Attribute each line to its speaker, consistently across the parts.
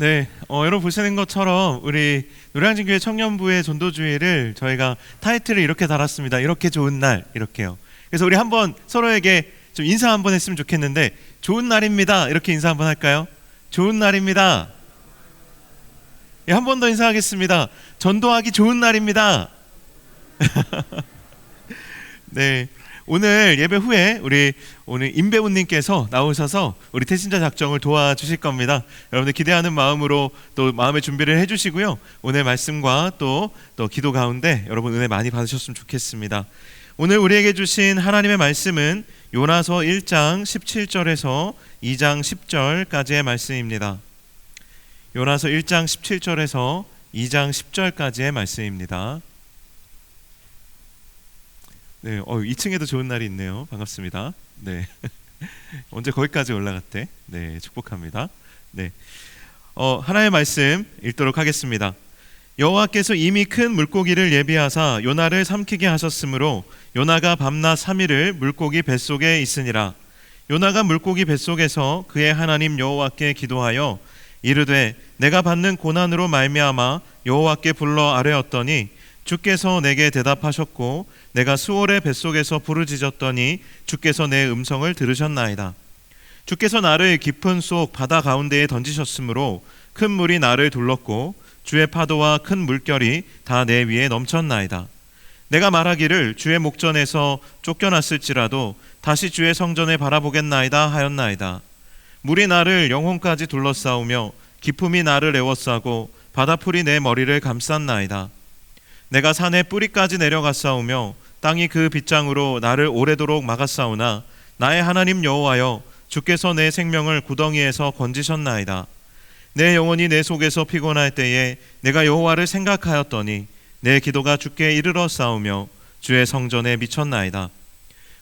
Speaker 1: 네, 여러분 보시는 것처럼 우리 노량진교회 청년부의 전도주의를 저희가 타이틀을 이렇게 달았습니다. 이렇게 좋은 날, 이렇게요. 그래서 우리 한번 서로에게 좀 인사 한번 했으면 좋겠는데, 좋은 날입니다. 이렇게 인사 한번 할까요? 좋은 날입니다. 예, 한 번 더 인사하겠습니다. 전도하기 좋은 날입니다. 네. 오늘 예배 후에 우리 오늘 임배우님께서 나오셔서 우리 태신자 작정을 도와주실 겁니다. 여러분들 기대하는 마음으로 또 마음의 준비를 해주시고요. 오늘 말씀과 또 기도 가운데 여러분 은혜 많이 받으셨으면 좋겠습니다. 오늘 우리에게 주신 하나님의 말씀은 요나서 1장 17절에서 2장 10절까지의 말씀입니다. 요나서 1장 17절에서 2장 10절까지의 말씀입니다. 네, 2층에도 좋은 날이 있네요. 반갑습니다. 네, 언제 거기까지 올라갔대? 네, 축복합니다. 네, 하나의 말씀 읽도록 하겠습니다. 여호와께서 이미 큰 물고기를 예비하사 요나를 삼키게 하셨으므로 요나가 밤낮 3일을 물고기 뱃속에 있으니라. 요나가 물고기 뱃속에서 그의 하나님 여호와께 기도하여 이르되 내가 받는 고난으로 말미암아 여호와께 불러 아뢰었더니 주께서 내게 대답하셨고 내가 수월의 뱃속에서 부르짖었더니 주께서 내 음성을 들으셨나이다. 주께서 나를 깊은 속 바다 가운데에 던지셨으므로 큰 물이 나를 둘렀고 주의 파도와 큰 물결이 다 내 위에 넘쳤나이다. 내가 말하기를 주의 목전에서 쫓겨났을지라도 다시 주의 성전에 바라보겠나이다 하였나이다. 물이 나를 영혼까지 둘러싸우며 기품이 나를 에워싸고 바다풀이 내 머리를 감쌌나이다. 내가 산의 뿌리까지 내려갔사오며 땅이 그 빗장으로 나를 오래도록 막았사오나 나의 하나님 여호와여 주께서 내 생명을 구덩이에서 건지셨나이다. 내 영혼이 내 속에서 피곤할 때에 내가 여호와를 생각하였더니 내 기도가 주께 이르러 싸우며 주의 성전에 미쳤나이다.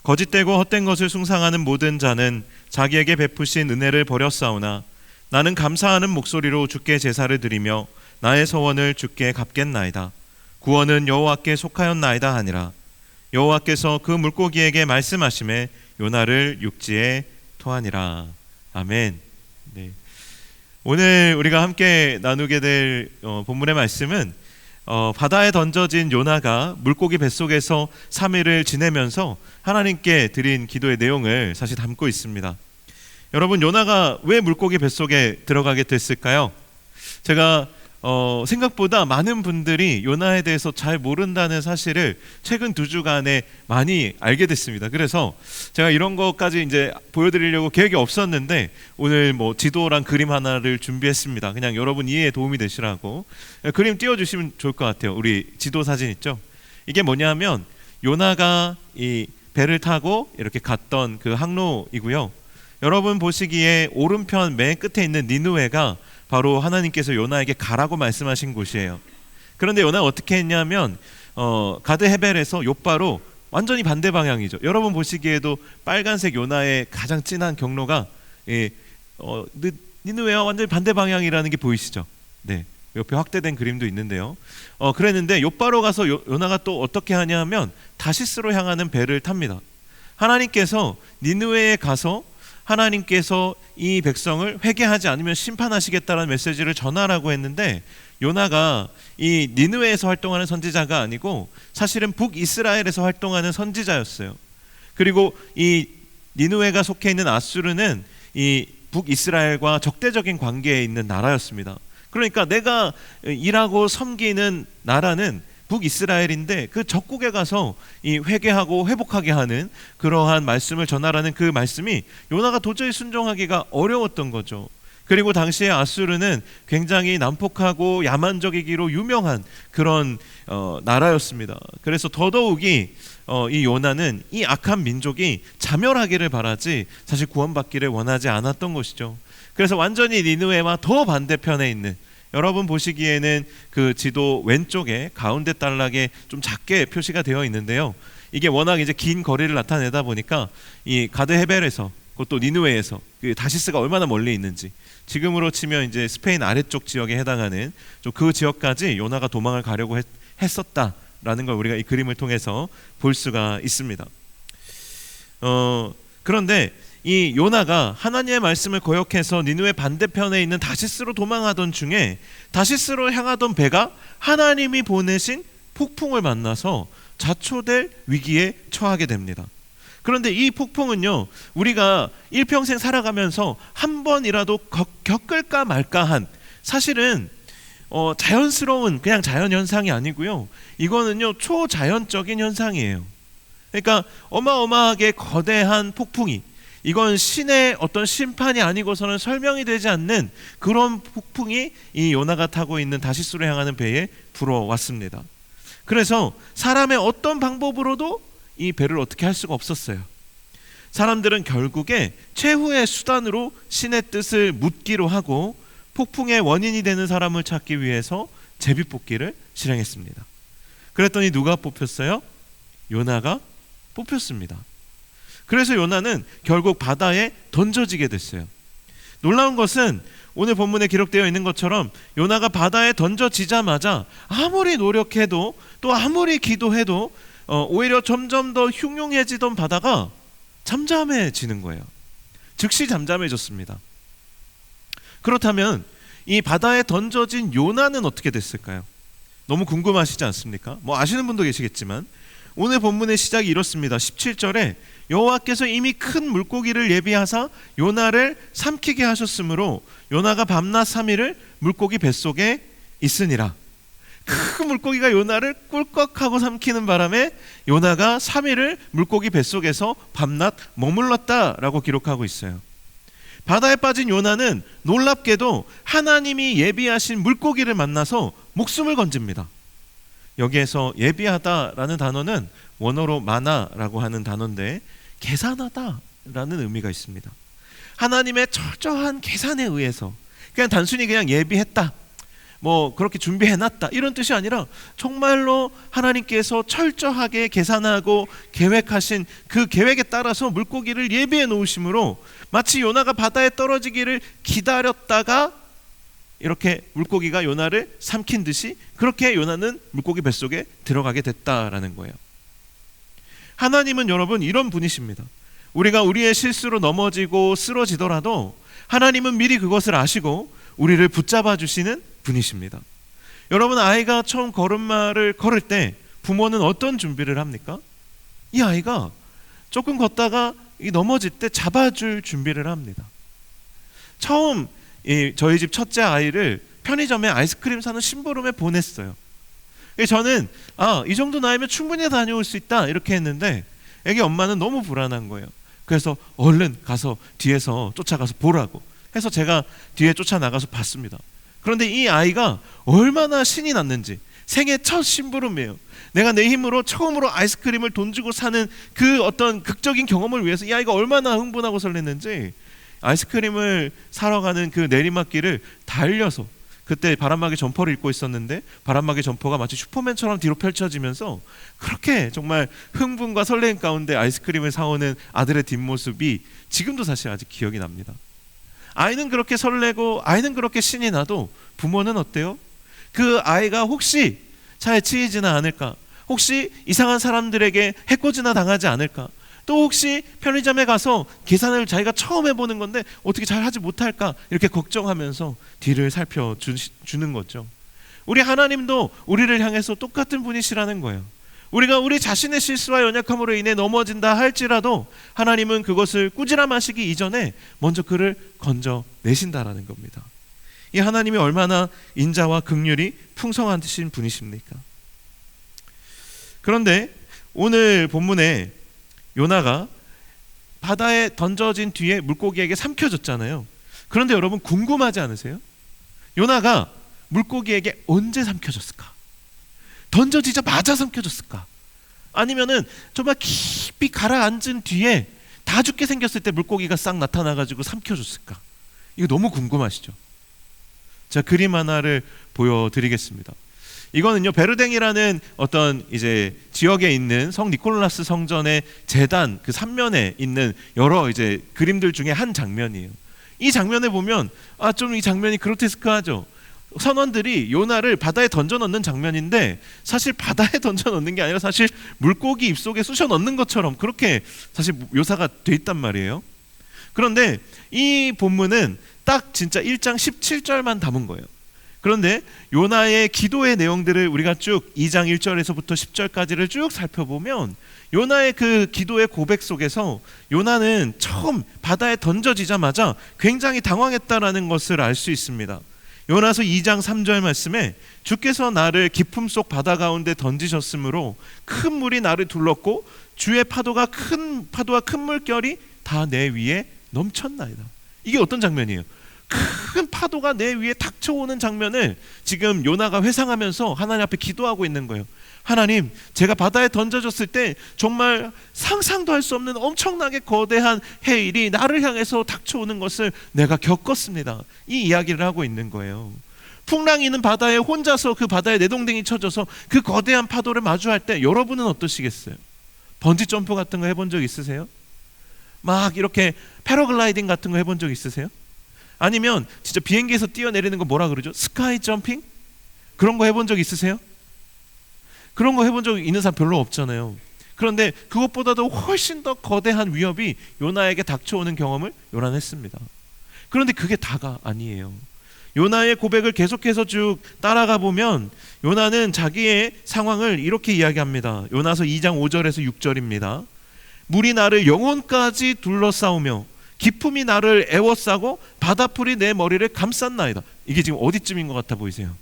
Speaker 1: 거짓되고 헛된 것을 숭상하는 모든 자는 자기에게 베푸신 은혜를 버렸사오나 나는 감사하는 목소리로 주께 제사를 드리며 나의 서원을 주께 갚겠나이다. 구원은 여호와께 속하였나이다 하니라. 여호와께서 그 물고기에게 말씀하시매 요나를 육지에 토하니라. 아멘. 네. 오늘 우리가 함께 나누게 될 본문의 말씀은 바다에 던져진 요나가 물고기 뱃속에서 3일을 지내면서 하나님께 드린 기도의 내용을 사실 담고 있습니다. 여러분, 요나가 왜 물고기 뱃속에 들어가게 됐을까요? 제가 생각보다 많은 분들이 요나에 대해서 잘 모른다는 사실을 최근 2주간에 많이 알게 됐습니다. 그래서 제가 이런 것까지 이제 보여드리려고 계획이 없었는데 오늘 지도랑 그림 하나를 준비했습니다. 그냥 여러분 이해에 도움이 되시라고. 그림 띄워주시면 좋을 것 같아요. 우리 지도 사진 있죠? 이게 뭐냐면 요나가 이 배를 타고 이렇게 갔던 그 항로이고요. 여러분 보시기에 오른편 맨 끝에 있는 니느웨가 바로 하나님께서 요나에게 가라고 말씀하신 곳이에요. 그런데 요나가 어떻게 했냐면 가드 헤벨에서 욥바로 완전히 반대 방향이죠. 여러분 보시기에도 빨간색 요나의 가장 진한 경로가 니느웨와 완전히 반대 방향이라는 게 보이시죠? 네, 옆에 확대된 그림도 있는데요. 그랬는데 욥바로 가서 요나가 또 어떻게 하냐면 다시스로 향하는 배를 탑니다. 하나님께서 니느웨에 가서 하나님께서 이 백성을 회개하지 않으면 심판하시겠다는 메시지를 전하라고 했는데 요나가 이 니느웨에서 활동하는 선지자가 아니고 사실은 북이스라엘에서 활동하는 선지자였어요. 그리고 이 니느웨가 속해 있는 아수르는 이 북이스라엘과 적대적인 관계에 있는 나라였습니다. 그러니까 내가 일하고 섬기는 나라는 북이스라엘인데 그 적국에 가서 이 회개하고 회복하게 하는 그러한 말씀을 전하라는 그 말씀이 요나가 도저히 순종하기가 어려웠던 거죠. 그리고 당시에 아수르는 굉장히 난폭하고 야만적이기로 유명한 그런 나라였습니다. 그래서 더더욱이 이 요나는 이 악한 민족이 자멸하기를 바라지 사실 구원받기를 원하지 않았던 것이죠. 그래서 완전히 니느웨와 더 반대편에 있는, 여러분 보시기에는 그 지도 왼쪽에 가운데 단락에 좀 작게 표시가 되어 있는데요. 이게 워낙 이제 긴 거리를 나타내다 보니까 이 가드 헤벨에서 그것도 니느웨에서 그 다시스가 얼마나 멀리 있는지, 지금으로 치면 이제 스페인 아래쪽 지역에 해당하는 좀 그 지역까지 요나가 도망을 가려고 했었다라는 걸 우리가 이 그림을 통해서 볼 수가 있습니다. 그런데 이 요나가 하나님의 말씀을 거역해서 니느웨 반대편에 있는 다시스로 도망하던 중에 다시스로 향하던 배가 하나님이 보내신 폭풍을 만나서 자초될 위기에 처하게 됩니다. 그런데 이 폭풍은요, 우리가 일평생 살아가면서 한 번이라도 겪을까 말까한, 사실은 자연스러운 그냥 자연현상이 아니고요, 이거는요 초자연적인 현상이에요. 그러니까 어마어마하게 거대한 폭풍이, 이건 신의 어떤 심판이 아니고서는 설명이 되지 않는 그런 폭풍이 이 요나가 타고 있는 다시스로 향하는 배에 불어왔습니다. 그래서 사람의 어떤 방법으로도 이 배를 어떻게 할 수가 없었어요. 사람들은 결국에 최후의 수단으로 신의 뜻을 묻기로 하고 폭풍의 원인이 되는 사람을 찾기 위해서 제비뽑기를 실행했습니다. 그랬더니 누가 뽑혔어요? 요나가 뽑혔습니다. 그래서 요나는 결국 바다에 던져지게 됐어요. 놀라운 것은 오늘 본문에 기록되어 있는 것처럼 요나가 바다에 던져지자마자 아무리 노력해도 또 아무리 기도해도 오히려 점점 더 흉흉해지던 바다가 잠잠해지는 거예요. 즉시 잠잠해졌습니다. 그렇다면 이 바다에 던져진 요나는 어떻게 됐을까요? 너무 궁금하시지 않습니까? 아시는 분도 계시겠지만 오늘 본문의 시작이 이렇습니다. 17절에 여호와께서 이미 큰 물고기를 예비하사 요나를 삼키게 하셨으므로 요나가 밤낮 3일을 물고기 뱃속에 있으니라. 큰 물고기가 요나를 꿀꺽하고 삼키는 바람에 요나가 3일을 물고기 뱃속에서 밤낮 머물렀다라고 기록하고 있어요. 바다에 빠진 요나는 놀랍게도 하나님이 예비하신 물고기를 만나서 목숨을 건집니다. 여기에서 예비하다라는 단어는 원어로 마나라고 하는 단어인데 계산하다라는 의미가 있습니다. 하나님의 철저한 계산에 의해서, 그냥 단순히 그냥 예비했다, 그렇게 준비해놨다 이런 뜻이 아니라 정말로 하나님께서 철저하게 계산하고 계획하신 그 계획에 따라서 물고기를 예비해 놓으심으로 마치 요나가 바다에 떨어지기를 기다렸다가 이렇게 물고기가 요나를 삼킨 듯이 그렇게 요나는 물고기 뱃속에 들어가게 됐다라는 거예요. 하나님은 여러분 이런 분이십니다. 우리가 우리의 실수로 넘어지고 쓰러지더라도 하나님은 미리 그것을 아시고 우리를 붙잡아 주시는 분이십니다. 여러분, 아이가 처음 걸음마를 걸을 때 부모는 어떤 준비를 합니까? 이 아이가 조금 걷다가 넘어질 때 잡아줄 준비를 합니다. 처음 저희 집 첫째 아이를 편의점에 아이스크림 사는 심부름에 보냈어요. 저는 이 정도 나이면 충분히 다녀올 수 있다 이렇게 했는데 애기 엄마는 너무 불안한 거예요. 그래서 얼른 가서 뒤에서 쫓아가서 보라고 해서 제가 뒤에 쫓아나가서 봤습니다. 그런데 이 아이가 얼마나 신이 났는지, 생애 첫 심부름이에요. 내가 내 힘으로 처음으로 아이스크림을 돈 주고 사는 그 어떤 극적인 경험을 위해서 이 아이가 얼마나 흥분하고 설렜는지, 아이스크림을 사러 가는 그 내리막길을 달려서, 그때 바람막이 점퍼를 입고 있었는데 바람막이 점퍼가 마치 슈퍼맨처럼 뒤로 펼쳐지면서 그렇게 정말 흥분과 설레임 가운데 아이스크림을 사오는 아들의 뒷모습이 지금도 사실 아직 기억이 납니다. 아이는 그렇게 설레고 아이는 그렇게 신이 나도 부모는 어때요? 그 아이가 혹시 차에 치이지나 않을까, 혹시 이상한 사람들에게 해코지나 당하지 않을까, 또 혹시 편의점에 가서 계산을 자기가 처음 해보는 건데 어떻게 잘 하지 못할까 이렇게 걱정하면서 뒤를 살펴주는 거죠. 우리 하나님도 우리를 향해서 똑같은 분이시라는 거예요. 우리가 우리 자신의 실수와 연약함으로 인해 넘어진다 할지라도 하나님은 그것을 꾸지람하시기 이전에 먼저 그를 건져내신다라는 겁니다. 이 하나님이 얼마나 인자와 긍휼이 풍성하신 분이십니까? 그런데 오늘 본문에 요나가 바다에 던져진 뒤에 물고기에게 삼켜졌잖아요. 그런데 여러분 궁금하지 않으세요? 요나가 물고기에게 언제 삼켜졌을까? 던져지자마자 삼켜졌을까? 아니면은 정말 깊이 가라앉은 뒤에 다 죽게 생겼을 때 물고기가 싹 나타나가지고 삼켜줬을까? 이거 너무 궁금하시죠? 자, 그림 하나를 보여드리겠습니다. 이거는요, 베르댕이라는 어떤 이제 지역에 있는 성 니콜라스 성전의 제단 그 삼면에 있는 여러 이제 그림들 중에 한 장면이에요. 이 장면에 보면 좀 이 장면이 그로테스크하죠. 선원들이 요나를 바다에 던져 넣는 장면인데 사실 바다에 던져 넣는 게 아니라 사실 물고기 입속에 쑤셔 넣는 것처럼 그렇게 사실 묘사가 돼 있단 말이에요. 그런데 이 본문은 딱 진짜 1장 17절만 담은 거예요. 그런데 요나의 기도의 내용들을 우리가 쭉 2장 1절에서부터 10절까지를 쭉 살펴보면 요나의 그 기도의 고백 속에서 요나는 처음 바다에 던져지자마자 굉장히 당황했다라는 것을 알 수 있습니다. 요나서 2장 3절 말씀에 주께서 나를 깊음 속 바다 가운데 던지셨으므로 큰 물이 나를 둘렀고 주의 파도와 큰 물결이 다 내 위에 넘쳤나이다. 이게 어떤 장면이에요? 큰 파도가 내 위에 닥쳐오는 장면을 지금 요나가 회상하면서 하나님 앞에 기도하고 있는 거예요. 하나님, 제가 바다에 던져졌을 때 정말 상상도 할 수 없는 엄청나게 거대한 해일이 나를 향해서 닥쳐오는 것을 내가 겪었습니다. 이 이야기를 하고 있는 거예요. 풍랑이 있는 바다에 혼자서 그 바다에 내동댕이 쳐져서 그 거대한 파도를 마주할 때 여러분은 어떠시겠어요? 번지 점프 같은 거 해본 적 있으세요? 막 이렇게 패러글라이딩 같은 거 해본 적 있으세요? 아니면 진짜 비행기에서 뛰어내리는 거 뭐라 그러죠? 스카이 점핑? 그런 거 해본 적 있으세요? 그런 거 해본 적 있는 사람 별로 없잖아요. 그런데 그것보다도 훨씬 더 거대한 위협이 요나에게 닥쳐오는 경험을 요나는 했습니다. 그런데 그게 다가 아니에요. 요나의 고백을 계속해서 쭉 따라가 보면 요나는 자기의 상황을 이렇게 이야기합니다. 요나서 2장 5절에서 6절입니다. 물이 나를 영혼까지 둘러싸우며 기품이 나를 애워싸고 바다풀이 내 머리를 감쌌나이다. 이게 지금 어디쯤인 것 같아 보이세요?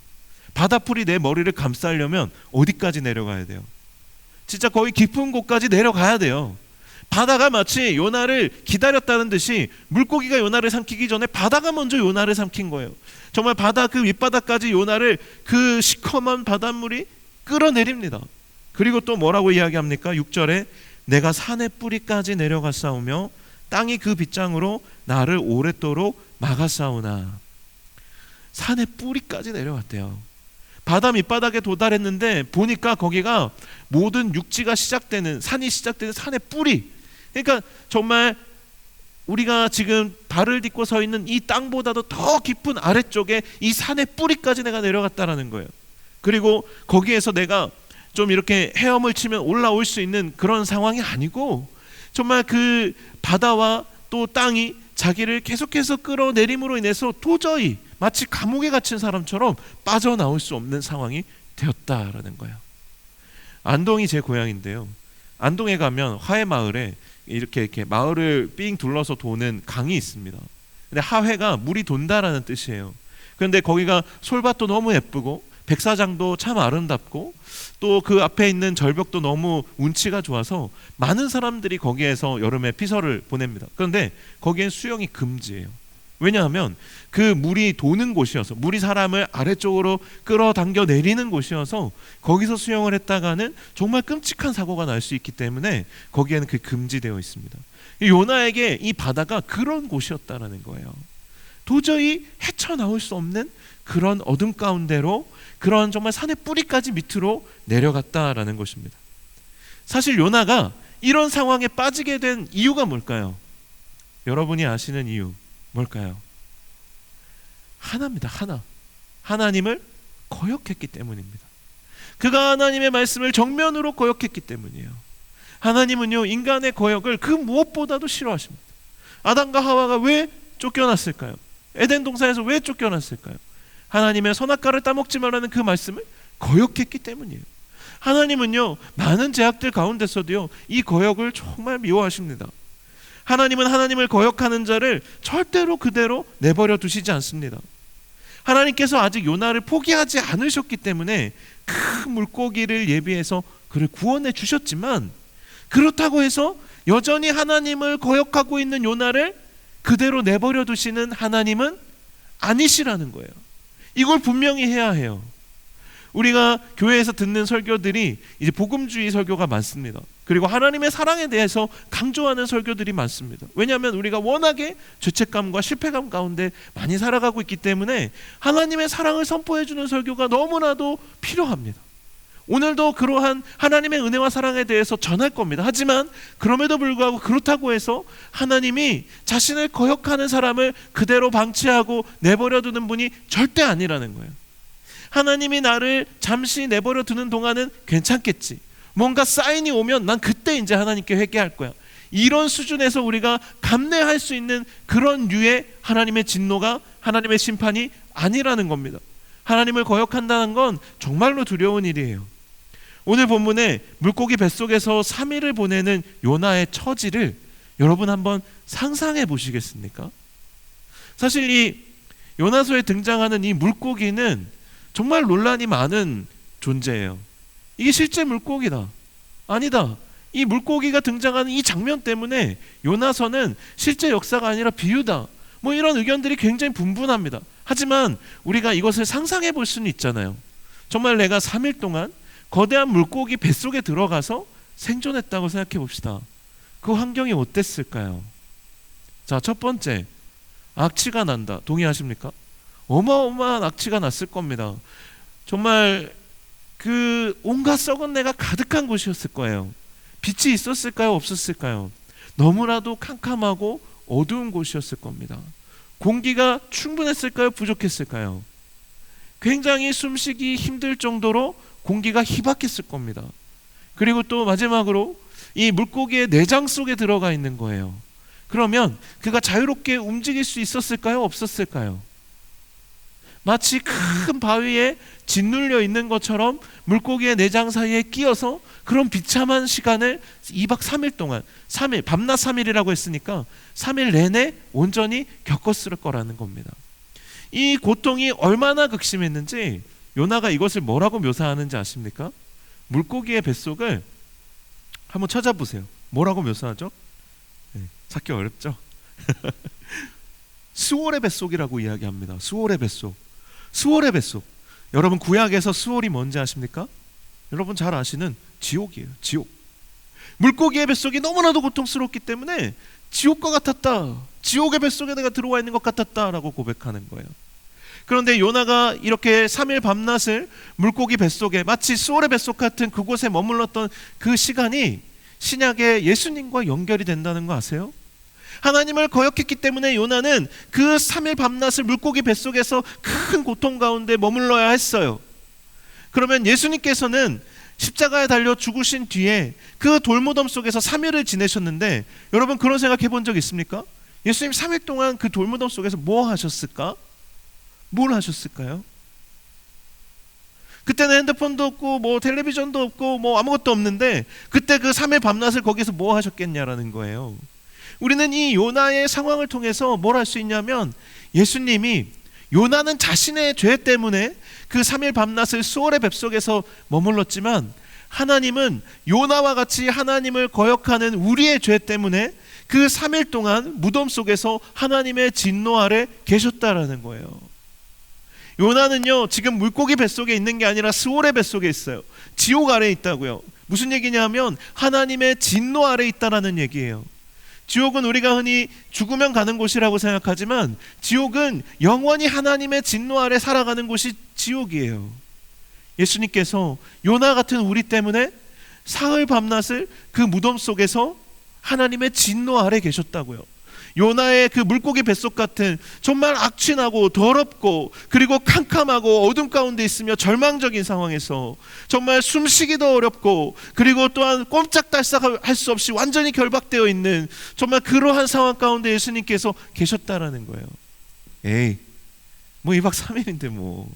Speaker 1: 바다풀이 내 머리를 감싸려면 어디까지 내려가야 돼요? 진짜 거의 깊은 곳까지 내려가야 돼요. 바다가 마치 요나를 기다렸다는 듯이 물고기가 요나를 삼키기 전에 바다가 먼저 요나를 삼킨 거예요. 정말 바다 그 밑바닥까지 요나를 그 시커먼 바닷물이 끌어내립니다. 그리고 또 뭐라고 이야기합니까? 6절에 내가 산의 뿌리까지 내려갔사오며 땅이 그 빗장으로 나를 오랫도록 막았사오나. 산의 뿌리까지 내려갔대요. 바다 밑바닥에 도달했는데 보니까 거기가 모든 육지가 시작되는, 산이 시작되는 산의 뿌리. 그러니까 정말 우리가 지금 발을 딛고 서 있는 이 땅보다도 더 깊은 아래쪽에 이 산의 뿌리까지 내가 내려갔다라는 거예요. 그리고 거기에서 내가 좀 이렇게 헤엄을 치면 올라올 수 있는 그런 상황이 아니고 정말 그 바다와 또 땅이 자기를 계속해서 끌어내림으로 인해서 도저히 마치 감옥에 갇힌 사람처럼 빠져나올 수 없는 상황이 되었다라는 거예요. 안동이 제 고향인데요. 안동에 가면 화해마을에 이렇게 마을을 삥 둘러서 도는 강이 있습니다. 근데 하회가 물이 돈다라는 뜻이에요. 그런데 거기가 솔밭도 너무 예쁘고 백사장도 참 아름답고 또 그 앞에 있는 절벽도 너무 운치가 좋아서 많은 사람들이 거기에서 여름에 피서를 보냅니다. 그런데 거기엔 수영이 금지예요. 왜냐하면 그 물이 도는 곳이어서, 물이 사람을 아래쪽으로 끌어당겨 내리는 곳이어서 거기서 수영을 했다가는 정말 끔찍한 사고가 날 수 있기 때문에 거기에는 그 금지되어 있습니다. 요나에게 이 바다가 그런 곳이었다라는 거예요. 도저히 헤쳐나올 수 없는 그런 어둠 가운데로, 그런 정말 산의 뿌리까지 밑으로 내려갔다라는 것입니다. 사실 요나가 이런 상황에 빠지게 된 이유가 뭘까요? 여러분이 아시는 이유 뭘까요? 하나입니다. 하나. 하나님을 거역했기 때문입니다. 그가 하나님의 말씀을 정면으로 거역했기 때문이에요. 하나님은요, 인간의 거역을 그 무엇보다도 싫어하십니다. 아담과 하와가 왜 쫓겨났을까요? 에덴 동산에서 왜 쫓겨났을까요? 하나님의 선악과를 따먹지 말라는 그 말씀을 거역했기 때문이에요. 하나님은요, 많은 제약들 가운데서도요, 이 거역을 정말 미워하십니다. 하나님은 하나님을 거역하는 자를 절대로 그대로 내버려 두시지 않습니다. 하나님께서 아직 요나를 포기하지 않으셨기 때문에 큰 물고기를 예비해서 그를 구원해 주셨지만, 그렇다고 해서 여전히 하나님을 거역하고 있는 요나를 그대로 내버려 두시는 하나님은 아니시라는 거예요. 이걸 분명히 해야 해요. 우리가 교회에서 듣는 설교들이 이제 복음주의 설교가 많습니다. 그리고 하나님의 사랑에 대해서 강조하는 설교들이 많습니다. 왜냐하면 우리가 워낙에 죄책감과 실패감 가운데 많이 살아가고 있기 때문에 하나님의 사랑을 선포해주는 설교가 너무나도 필요합니다. 오늘도 그러한 하나님의 은혜와 사랑에 대해서 전할 겁니다. 하지만 그럼에도 불구하고 그렇다고 해서 하나님이 자신을 거역하는 사람을 그대로 방치하고 내버려 두는 분이 절대 아니라는 거예요. 하나님이 나를 잠시 내버려 두는 동안은 괜찮겠지. 뭔가 사인이 오면 난 그때 이제 하나님께 회개할 거야. 이런 수준에서 우리가 감내할 수 있는 그런 류의 하나님의 진노가, 하나님의 심판이 아니라는 겁니다. 하나님을 거역한다는 건 정말로 두려운 일이에요. 오늘 본문에 물고기 뱃속에서 3일을 보내는 요나의 처지를 여러분 한번 상상해 보시겠습니까? 사실 이 요나서에 등장하는 이 물고기는 정말 논란이 많은 존재예요. 이게 실제 물고기다, 아니다, 이 물고기가 등장하는 이 장면 때문에 요나서는 실제 역사가 아니라 비유다, 뭐 이런 의견들이 굉장히 분분합니다. 하지만 우리가 이것을 상상해 볼 수는 있잖아요. 정말 내가 3일 동안 거대한 물고기 뱃속에 들어가서 생존했다고 생각해 봅시다. 그 환경이 어땠을까요? 자, 첫 번째, 악취가 난다. 동의하십니까? 어마어마한 악취가 났을 겁니다. 정말 그 온갖 썩은 내가 가득한 곳이었을 거예요. 빛이 있었을까요? 없었을까요? 너무나도 캄캄하고 어두운 곳이었을 겁니다. 공기가 충분했을까요? 부족했을까요? 굉장히 숨쉬기 힘들 정도로 공기가 희박했을 겁니다. 그리고 또 마지막으로 이 물고기의 내장 속에 들어가 있는 거예요. 그러면 그가 자유롭게 움직일 수 있었을까요? 없었을까요? 마치 큰 바위에 짓눌려 있는 것처럼 물고기의 내장 사이에 끼어서 그런 비참한 시간을 2박 3일 동안, 3일, 밤낮 3일이라고 했으니까 3일 내내 온전히 겪었을 거라는 겁니다. 이 고통이 얼마나 극심했는지 요나가 이것을 뭐라고 묘사하는지 아십니까? 물고기의 뱃속을 한번 찾아보세요. 뭐라고 묘사하죠? 네, 찾기 어렵죠? 수월의 뱃속이라고 이야기합니다. 수월의 뱃속. 수월의 뱃속. 여러분, 구약에서 수월이 뭔지 아십니까? 여러분 잘 아시는 지옥이에요. 지옥. 물고기의 뱃속이 너무나도 고통스럽기 때문에 지옥과 같았다, 지옥의 뱃속에 내가 들어와 있는 것 같았다라고 고백하는 거예요. 그런데 요나가 이렇게 3일 밤낮을 물고기 뱃속에, 마치 수월의 뱃속 같은 그곳에 머물렀던 그 시간이 신약의 예수님과 연결이 된다는 거 아세요? 하나님을 거역했기 때문에 요나는 그 3일 밤낮을 물고기 뱃속에서 큰 고통 가운데 머물러야 했어요. 그러면 예수님께서는 십자가에 달려 죽으신 뒤에 그 돌무덤 속에서 3일을 지내셨는데, 여러분 그런 생각해 본 적 있습니까? 예수님 3일 동안 그 돌무덤 속에서 뭐 하셨을까? 뭘 하셨을까요? 그때는 핸드폰도 없고 뭐 텔레비전도 없고 뭐 아무것도 없는데 그때 그 3일 밤낮을 거기서 뭐 하셨겠냐라는 거예요. 우리는 이 요나의 상황을 통해서 뭘 할 수 있냐면, 예수님이 요나는 자신의 죄 때문에 그 3일 밤낮을 수월의 뱃속에서 머물렀지만, 하나님은 요나와 같이 하나님을 거역하는 우리의 죄 때문에 그 3일 동안 무덤 속에서 하나님의 진노 아래 계셨다라는 거예요. 요나는요, 지금 물고기 뱃속에 있는 게 아니라 스올의 뱃속에 있어요. 지옥 아래에 있다고요. 무슨 얘기냐면 하나님의 진노 아래에 있다라는 얘기예요. 지옥은 우리가 흔히 죽으면 가는 곳이라고 생각하지만, 지옥은 영원히 하나님의 진노 아래 살아가는 곳이 지옥이에요. 예수님께서 요나 같은 우리 때문에 사흘 밤낮을 그 무덤 속에서 하나님의 진노 아래 계셨다고요. 요나의 그 물고기 뱃속 같은 정말 악취나고 더럽고 그리고 캄캄하고 어둠 가운데 있으며 절망적인 상황에서 정말 숨쉬기도 어렵고 그리고 또한 꼼짝달싹할 수 없이 완전히 결박되어 있는 정말 그러한 상황 가운데 예수님께서 계셨다라는 거예요. 에이, 뭐 2박 3일인데 뭐,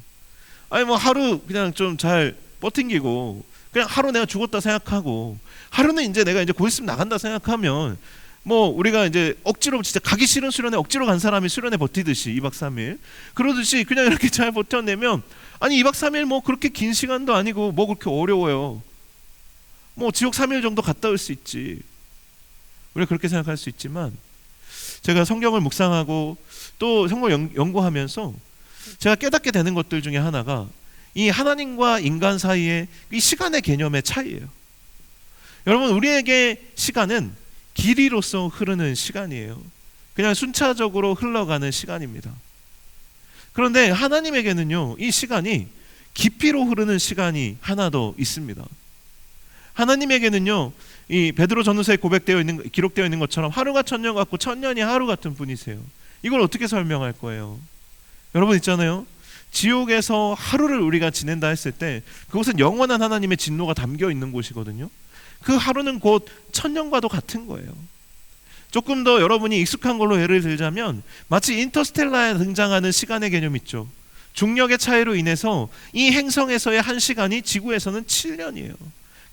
Speaker 1: 아니 뭐 하루 그냥 좀 잘 버팅기고 그냥 하루 내가 죽었다 생각하고 하루는 이제 내가 이제 곧 있으면 나간다 생각하면, 뭐 우리가 이제 억지로 진짜 가기 싫은 수련회 억지로 간 사람이 수련회 버티듯이 2박 3일 그러듯이 그냥 이렇게 잘 버텨내면, 아니 2박 3일 뭐 그렇게 긴 시간도 아니고 뭐 그렇게 어려워요. 뭐 지옥 3일 정도 갔다 올 수 있지. 우리가 그렇게 생각할 수 있지만, 제가 성경을 묵상하고 또 성경을 연구하면서 제가 깨닫게 되는 것들 중에 하나가 이 하나님과 인간 사이의 이 시간의 개념의 차이예요. 여러분, 우리에게 시간은 길이로서 흐르는 시간이에요. 그냥 순차적으로 흘러가는 시간입니다. 그런데 하나님에게는요, 이 시간이 깊이로 흐르는 시간이 하나 더 있습니다. 하나님에게는요, 이 베드로 전후서에 기록되어 있는 것처럼 하루가 천년 같고 천년이 하루 같은 분이세요. 이걸 어떻게 설명할 거예요? 여러분 있잖아요, 지옥에서 하루를 우리가 지낸다 했을 때 그곳은 영원한 하나님의 진노가 담겨 있는 곳이거든요. 그 하루는 곧 천년과도 같은 거예요. 조금 더 여러분이 익숙한 걸로 예를 들자면 마치 인터스텔라에 등장하는 시간의 개념 있죠. 중력의 차이로 인해서 이 행성에서의 한 시간이 지구에서는 7년이에요.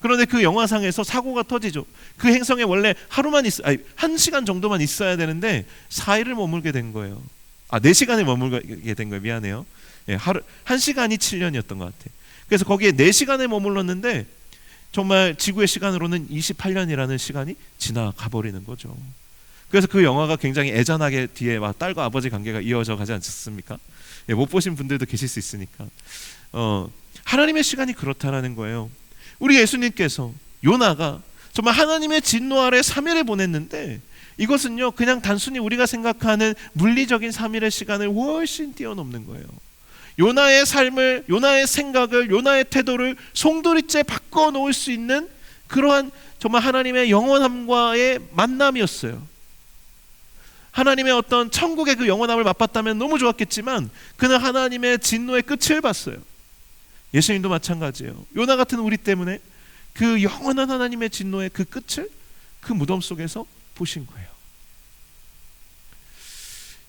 Speaker 1: 그런데 그 영화상에서 사고가 터지죠. 그 행성에 원래 한 시간 정도만 있어야 되는데 4일을 머물게 된 거예요. 4시간을 머물게 된 거예요. 미안해요. 한 시간이 7년이었던 것 같아요. 그래서 거기에 4시간을 머물렀는데 정말 지구의 시간으로는 28년이라는 시간이 지나가 버리는 거죠. 그래서 그 영화가 굉장히 애잔하게 뒤에 막 딸과 아버지 관계가 이어져 가지 않습니까? 못 보신 분들도 계실 수 있으니까. 하나님의 시간이 그렇다라는 거예요. 우리 예수님께서 요나가 정말 하나님의 진노 아래 3일을 보냈는데 이것은요 그냥 단순히 우리가 생각하는 물리적인 3일의 시간을 훨씬 뛰어넘는 거예요. 요나의 삶을, 요나의 생각을, 요나의 태도를 송두리째 바꿔놓을 수 있는 그러한 정말 하나님의 영원함과의 만남이었어요. 하나님의 어떤 천국의 그 영원함을 맛봤다면 너무 좋았겠지만 그는 하나님의 진노의 끝을 봤어요. 예수님도 마찬가지예요. 요나 같은 우리 때문에 그 영원한 하나님의 진노의 그 끝을 그 무덤 속에서 보신 거예요.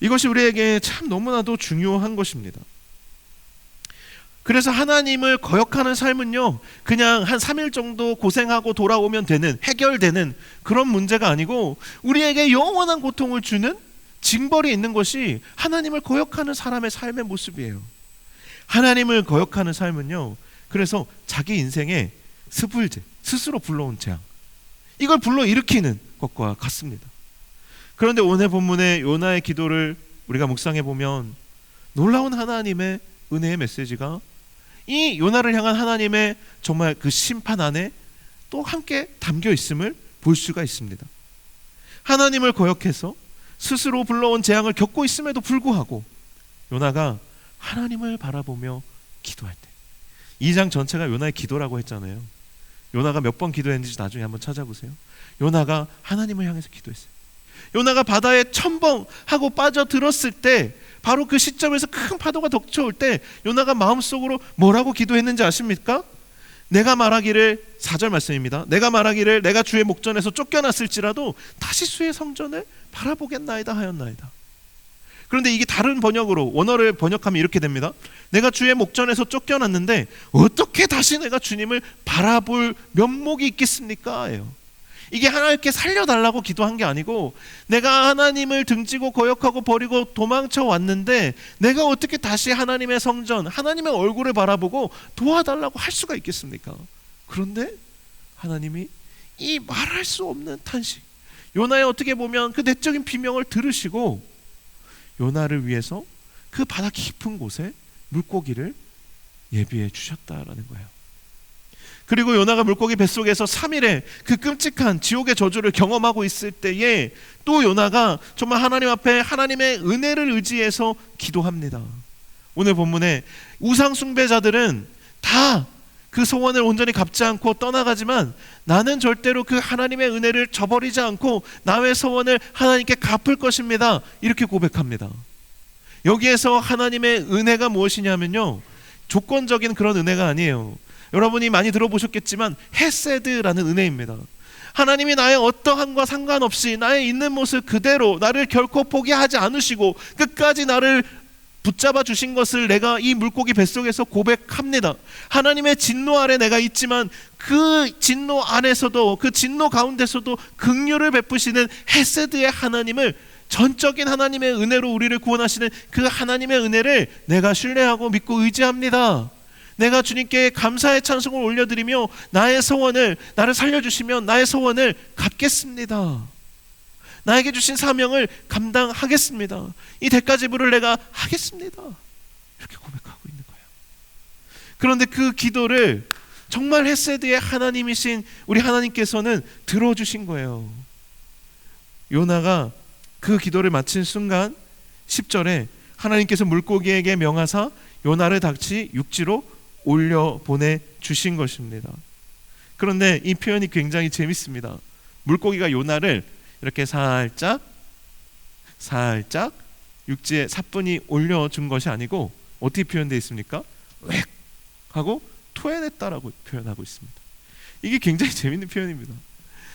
Speaker 1: 이것이 우리에게 참 너무나도 중요한 것입니다. 그래서 하나님을 거역하는 삶은요 그냥 한 3일 정도 고생하고 돌아오면 되는, 해결되는 그런 문제가 아니고 우리에게 영원한 고통을 주는 징벌이 있는 것이 하나님을 거역하는 사람의 삶의 모습이에요. 하나님을 거역하는 삶은요 그래서 자기 인생의 스불제, 스스로 불러온 재앙, 이걸 불러일으키는 것과 같습니다. 그런데 오늘 본문의 요나의 기도를 우리가 묵상해 보면 놀라운 하나님의 은혜의 메시지가 이 요나를 향한 하나님의 정말 그 심판 안에 또 함께 담겨 있음을 볼 수가 있습니다. 하나님을 거역해서 스스로 불러온 재앙을 겪고 있음에도 불구하고 요나가 하나님을 바라보며 기도할 때, 2장 전체가 요나의 기도라고 했잖아요. 요나가 몇 번 기도했는지 나중에 한번 찾아보세요. 요나가 하나님을 향해서 기도했어요. 요나가 바다에 첨벙하고 빠져들었을 때 바로 그 시점에서 큰 파도가 덮쳐올 때 요나가 마음속으로 뭐라고 기도했는지 아십니까? 내가 말하기를, 4절 말씀입니다. 내가 말하기를 내가 주의 목전에서 쫓겨났을지라도 다시 주의 성전을 바라보겠나이다 하였나이다. 그런데 이게 다른 번역으로 원어를 번역하면 이렇게 됩니다. 내가 주의 목전에서 쫓겨났는데 어떻게 다시 내가 주님을 바라볼 면목이 있겠습니까? 이게 하나님께 살려달라고 기도한 게 아니고 내가 하나님을 등지고 거역하고 버리고 도망쳐 왔는데 내가 어떻게 다시 하나님의 성전, 하나님의 얼굴을 바라보고 도와달라고 할 수가 있겠습니까? 그런데 하나님이 이 말할 수 없는 탄식, 요나의 어떻게 보면 그 내적인 비명을 들으시고 요나를 위해서 그 바다 깊은 곳에 물고기를 예비해 주셨다라는 거예요. 그리고 요나가 물고기 뱃속에서 3일의 그 끔찍한 지옥의 저주를 경험하고 있을 때에 또 요나가 정말 하나님 앞에 하나님의 은혜를 의지해서 기도합니다. 오늘 본문에 우상 숭배자들은 다 그 소원을 온전히 갚지 않고 떠나가지만 나는 절대로 그 하나님의 은혜를 저버리지 않고 나의 소원을 하나님께 갚을 것입니다. 이렇게 고백합니다. 여기에서 하나님의 은혜가 무엇이냐면요, 조건적인 그런 은혜가 아니에요. 여러분이 많이 들어보셨겠지만 헤세드라는 은혜입니다. 하나님이 나의 어떠함과 상관없이 나의 있는 모습 그대로 나를 결코 포기하지 않으시고 끝까지 나를 붙잡아 주신 것을 내가 이 물고기 뱃속에서 고백합니다. 하나님의 진노 아래 내가 있지만 그 진노 안에서도, 그 진노 가운데서도 긍휼을 베푸시는 헤세드의 하나님을, 전적인 하나님의 은혜로 우리를 구원하시는 그 하나님의 은혜를 내가 신뢰하고 믿고 의지합니다. 내가 주님께 감사의 찬송을 올려드리며 나의 소원을, 나를 살려주시면 나의 소원을 갚겠습니다. 나에게 주신 사명을 감당하겠습니다. 이 대가 지불을 내가 하겠습니다. 이렇게 고백하고 있는 거예요. 그런데 그 기도를 정말 헤세드의 하나님이신 우리 하나님께서는 들어주신 거예요. 요나가 그 기도를 마친 순간 10절에 하나님께서 물고기에게 명하사 요나를 다시 육지로 올려 보내 주신 것입니다. 그런데 이 표현이 굉장히 재밌습니다. 물고기가 요나를 이렇게 살짝 육지에 사뿐히 올려준 것이 아니고 어떻게 표현되어 있습니까? 웩 하고 토해냈다라고 표현하고 있습니다. 이게 굉장히 재밌는 표현입니다.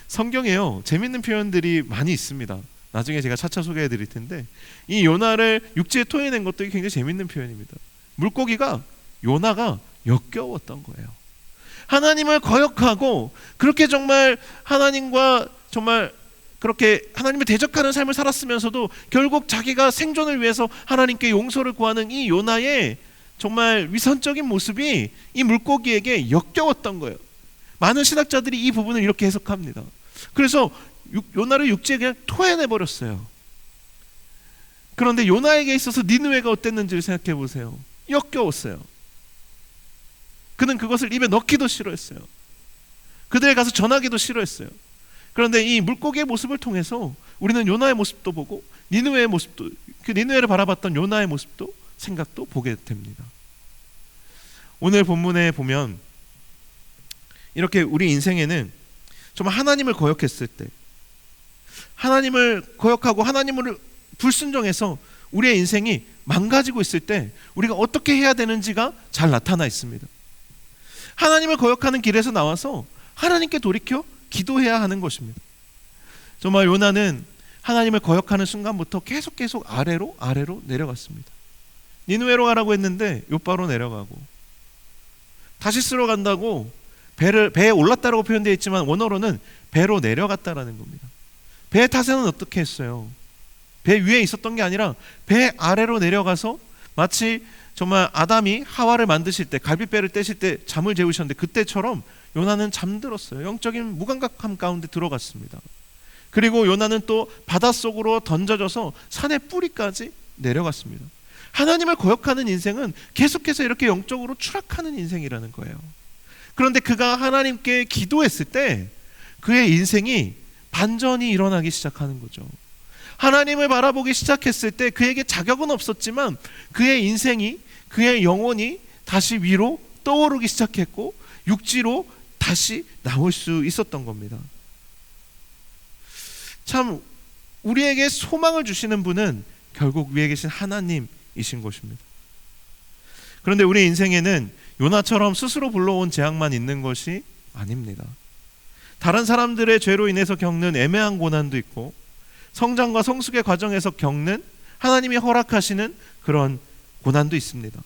Speaker 1: 성경에요 재밌는 표현들이 많이 있습니다. 나중에 제가 차차 소개해 드릴 텐데 이 요나를 육지에 토해낸 것도 굉장히 재밌는 표현입니다. 물고기가 요나가 역겨웠던 거예요. 하나님을 거역하고 그렇게 정말 하나님과 정말 그렇게 하나님을 대적하는 삶을 살았으면서도 결국 자기가 생존을 위해서 하나님께 용서를 구하는 이 요나의 정말 위선적인 모습이 이 물고기에게 역겨웠던 거예요. 많은 신학자들이 이 부분을 이렇게 해석합니다. 그래서 요나를 육지에 그냥 토해내 버렸어요. 그런데 요나에게 있어서 니느웨가 어땠는지를 생각해 보세요. 역겨웠어요. 그는 그것을 입에 넣기도 싫어했어요. 그들에 가서 전하기도 싫어했어요. 그런데 이 물고기의 모습을 통해서 우리는 요나의 모습도 보고 니느웨의 모습도, 그 니느웨를 바라봤던 요나의 모습도 생각도 보게 됩니다. 오늘 본문에 보면 이렇게 우리 인생에는 정말 하나님을 거역했을 때, 하나님을 거역하고 하나님을 불순종해서 우리의 인생이 망가지고 있을 때 우리가 어떻게 해야 되는지가 잘 나타나 있습니다. 하나님을 거역하는 길에서 나와서 하나님께 돌이켜 기도해야 하는 것입니다. 정말 요나는 하나님을 거역하는 순간부터 계속 아래로 내려갔습니다. 니느웨로 가라고 했는데 요바로 내려가고, 다시스로 간다고 배에 올랐다라고 표현되어 있지만 원어로는 배로 내려갔다라는 겁니다. 배 탓에는 어떻게 했어요? 배 위에 있었던 게 아니라 배 아래로 내려가서 마치 정말 아담이 하와를 만드실 때, 갈빗배를 떼실 때 잠을 재우셨는데 그때처럼 요나는 잠들었어요. 영적인 무감각함 가운데 들어갔습니다. 그리고 요나는 또 바닷속으로 던져져서 산의 뿌리까지 내려갔습니다. 하나님을 거역하는 인생은 계속해서 이렇게 영적으로 추락하는 인생이라는 거예요. 그런데 그가 하나님께 기도했을 때 그의 인생이 반전이 일어나기 시작하는 거죠. 하나님을 바라보기 시작했을 때 그에게 자격은 없었지만 그의 인생이, 그의 영혼이 다시 위로 떠오르기 시작했고 육지로 다시 나올 수 있었던 겁니다. 참 우리에게 소망을 주시는 분은 결국 위에 계신 하나님이신 것입니다. 그런데 우리 인생에는 요나처럼 스스로 불러온 재앙만 있는 것이 아닙니다. 다른 사람들의 죄로 인해서 겪는 애매한 고난도 있고 성장과 성숙의 과정에서 겪는 하나님이 허락하시는 그런 고난도 있습니다.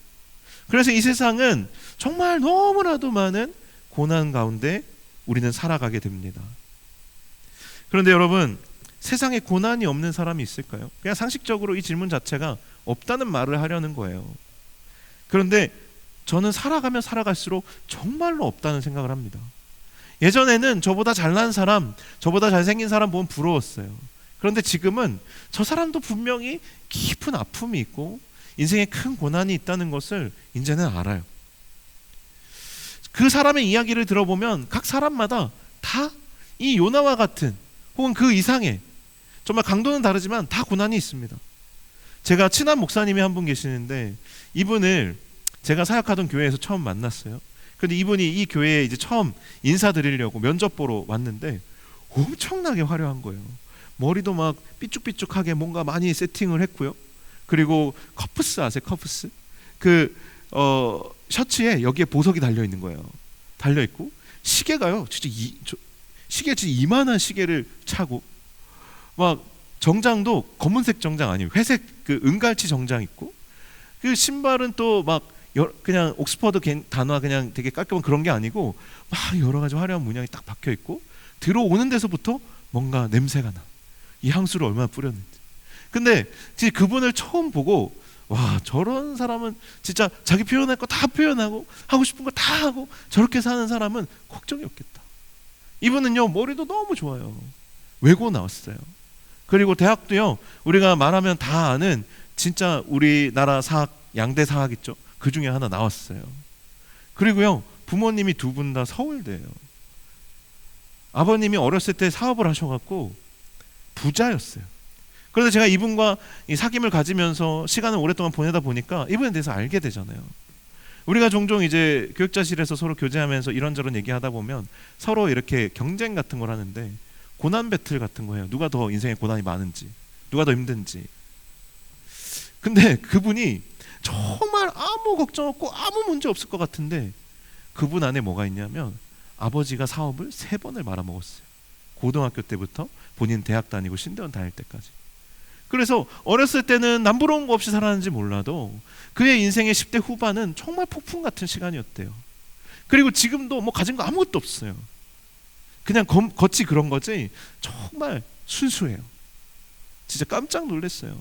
Speaker 1: 그래서 이 세상은 정말 너무나도 많은 고난 가운데 우리는 살아가게 됩니다. 그런데 여러분, 세상에 고난이 없는 사람이 있을까요? 그냥 상식적으로 이 질문 자체가 없다는 말을 하려는 거예요. 그런데 저는 살아가면 살아갈수록 정말로 없다는 생각을 합니다. 예전에는 저보다 잘난 사람, 저보다 잘생긴 사람 보면 부러웠어요. 그런데 지금은 저 사람도 분명히 깊은 아픔이 있고 인생에 큰 고난이 있다는 것을 이제는 알아요. 그 사람의 이야기를 들어보면 각 사람마다 다 이 요나와 같은 혹은 그 이상의, 정말 강도는 다르지만 다 고난이 있습니다. 제가 친한 목사님이 한 분 계시는데 이분을 제가 사역하던 교회에서 처음 만났어요. 그런데 이분이 이 교회에 이제 처음 인사드리려고 면접 보러 왔는데 엄청나게 화려한 거예요. 머리도 막 삐쭉삐쭉하게 뭔가 많이 세팅을 했고요. 그리고 커프스 아세요? 커프스? 그 셔츠에 여기에 보석이 달려 있는 거예요. 달려 있고 시계가요. 시계 진짜 이만한 시계를 차고 막 정장도 검은색 정장 아니에요. 회색 그 은갈치 정장 있고 그 신발은 또 막 그냥 옥스퍼드 단화 그냥 되게 깔끔한 그런 게 아니고 막 여러 가지 화려한 문양이 딱 박혀 있고 들어오는 데서부터 뭔가 냄새가 나. 이 향수를 얼마나 뿌렸는지. 근데 진짜 그분을 처음 보고 와, 저런 사람은 진짜 자기 표현할 거 다 표현하고 하고 싶은 거 다 하고 저렇게 사는 사람은 걱정이 없겠다. 이분은요 머리도 너무 좋아요. 외고 나왔어요. 그리고 대학도요 우리가 말하면 다 아는 진짜 우리나라 사학 양대 사학 있죠. 그 중에 하나 나왔어요. 그리고요 부모님이 두 분 다 서울대예요. 아버님이 어렸을 때 사업을 하셔갖고 부자였어요. 그래서 제가 이분과 이 사귐을 가지면서 시간을 오랫동안 보내다 보니까 이분에 대해서 알게 되잖아요. 우리가 종종 이제 교육자실에서 서로 교제하면서 이런저런 얘기하다 보면 서로 이렇게 경쟁 같은 걸 하는데 고난 배틀 같은 거 해요. 누가 더 인생에 고난이 많은지, 누가 더 힘든지. 근데 그분이 정말 아무 걱정 없고 아무 문제 없을 것 같은데 그분 안에 뭐가 있냐면 아버지가 사업을 3번을 말아먹었어요. 고등학교 때부터 본인 대학 다니고 신대원 다닐 때까지. 그래서 어렸을 때는 남부러운 거 없이 살았는지 몰라도 그의 인생의 10대 후반은 정말 폭풍 같은 시간이었대요. 그리고 지금도 뭐 가진 거 아무것도 없어요. 그냥 겉이 그런 거지 정말 순수해요. 진짜 깜짝 놀랐어요.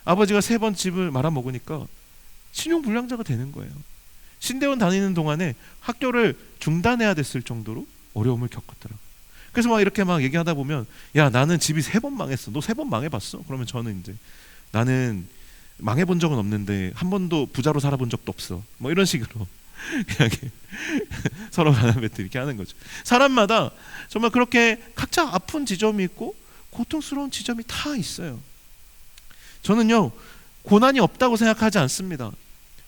Speaker 1: 아버지가 3번 집을 말아먹으니까 신용불량자가 되는 거예요. 신대원 다니는 동안에 학교를 중단해야 됐을 정도로 어려움을 겪었더라고요. 그래서 막 이렇게 막 얘기하다 보면, 야, 나는 집이 3번 망했어. 너 3번 망해봤어? 그러면 저는 이제, 나는 망해본 적은 없는데 한 번도 부자로 살아본 적도 없어. 뭐 이런 식으로 그냥 서로 바람뱉듯 이렇게 하는 거죠. 사람마다 정말 그렇게 각자 아픈 지점이 있고 고통스러운 지점이 다 있어요. 저는요, 고난이 없다고 생각하지 않습니다.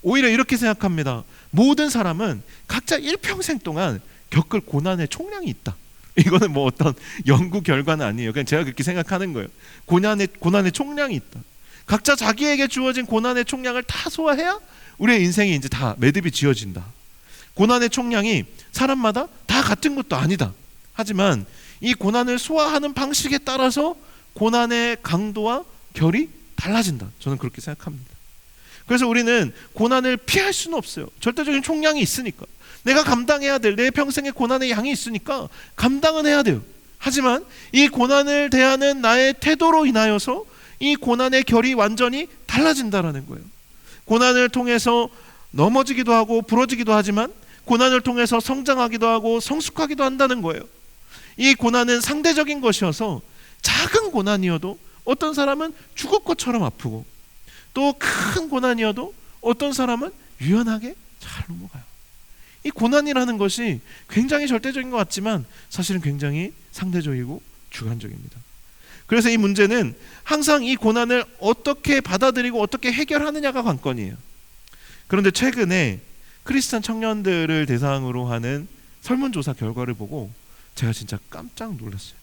Speaker 1: 오히려 이렇게 생각합니다. 모든 사람은 각자 일평생 동안 겪을 고난의 총량이 있다. 이거는 뭐 어떤 연구 결과는 아니에요. 그냥 제가 그렇게 생각하는 거예요. 고난의 총량이 있다. 각자 자기에게 주어진 고난의 총량을 다 소화해야 우리의 인생이 이제 다 매듭이 지어진다. 고난의 총량이 사람마다 다 같은 것도 아니다. 하지만 이 고난을 소화하는 방식에 따라서 고난의 강도와 결이 달라진다. 저는 그렇게 생각합니다. 그래서 우리는 고난을 피할 수는 없어요. 절대적인 총량이 있으니까. 내가 감당해야 될 내 평생의 고난의 양이 있으니까 감당은 해야 돼요. 하지만 이 고난을 대하는 나의 태도로 인하여서 이 고난의 결이 완전히 달라진다라는 거예요. 고난을 통해서 넘어지기도 하고 부러지기도 하지만 고난을 통해서 성장하기도 하고 성숙하기도 한다는 거예요. 이 고난은 상대적인 것이어서 작은 고난이어도 어떤 사람은 죽을 것처럼 아프고 또 큰 고난이어도 어떤 사람은 유연하게 잘 넘어가요. 이 고난이라는 것이 굉장히 절대적인 것 같지만 사실은 굉장히 상대적이고 주관적입니다. 그래서 이 문제는 항상 이 고난을 어떻게 받아들이고 어떻게 해결하느냐가 관건이에요. 그런데 최근에 크리스찬 청년들을 대상으로 하는 설문조사 결과를 보고 제가 진짜 깜짝 놀랐어요.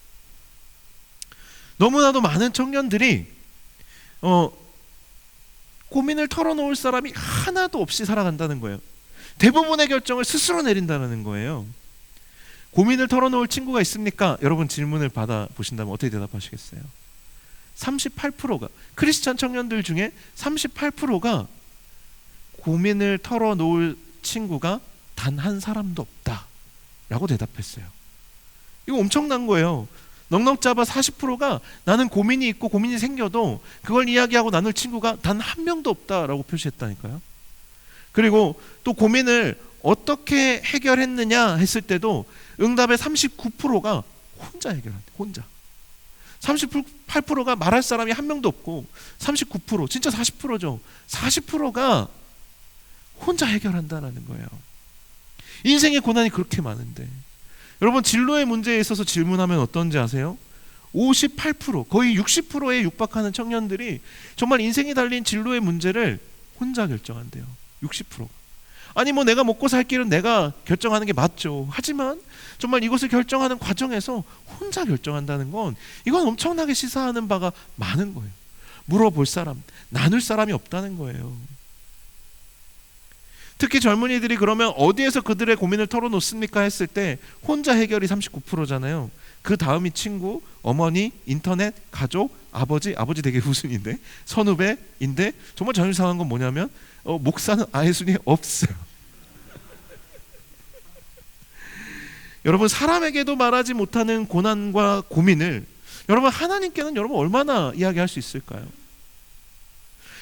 Speaker 1: 너무나도 많은 청년들이 고민을 털어놓을 사람이 하나도 없이 살아간다는 거예요. 대부분의 결정을 스스로 내린다는 거예요. 고민을 털어놓을 친구가 있습니까? 여러분 질문을 받아보신다면 어떻게 대답하시겠어요? 38%가 크리스찬 청년들 중에 38%가 고민을 털어놓을 친구가 단 한 사람도 없다 라고 대답했어요. 이거 엄청난 거예요. 넉넉 잡아 40%가 나는 고민이 있고 고민이 생겨도 그걸 이야기하고 나눌 친구가 단 한 명도 없다라고 표시했다니까요. 그리고 또 고민을 어떻게 해결했느냐 했을 때도 응답의 39%가 혼자 해결한대. 혼자. 38%가 말할 사람이 한 명도 없고 39% 진짜 40%죠. 40%가 혼자 해결한다는 거예요. 인생의 고난이 그렇게 많은데 여러분 진로의 문제에 있어서 질문하면 어떤지 아세요? 58% 거의 60%에 육박하는 청년들이 정말 인생이 달린 진로의 문제를 혼자 결정한대요. 60%가. 아니 뭐 내가 먹고 살 길은 내가 결정하는 게 맞죠. 하지만 정말 이것을 결정하는 과정에서 혼자 결정한다는 건 이건 엄청나게 시사하는 바가 많은 거예요. 물어볼 사람, 나눌 사람이 없다는 거예요. 특히 젊은이들이 그러면 어디에서 그들의 고민을 털어놓습니까 했을 때 혼자 해결이 39%잖아요. 그 다음이 친구, 어머니, 인터넷, 가족, 아버지 되게 후순인데 선후배인데 정말 자존심상한 건 뭐냐면 목사는 아예 순위에 없어요. 여러분 사람에게도 말하지 못하는 고난과 고민을 여러분 하나님께는 여러분 얼마나 이야기할 수 있을까요?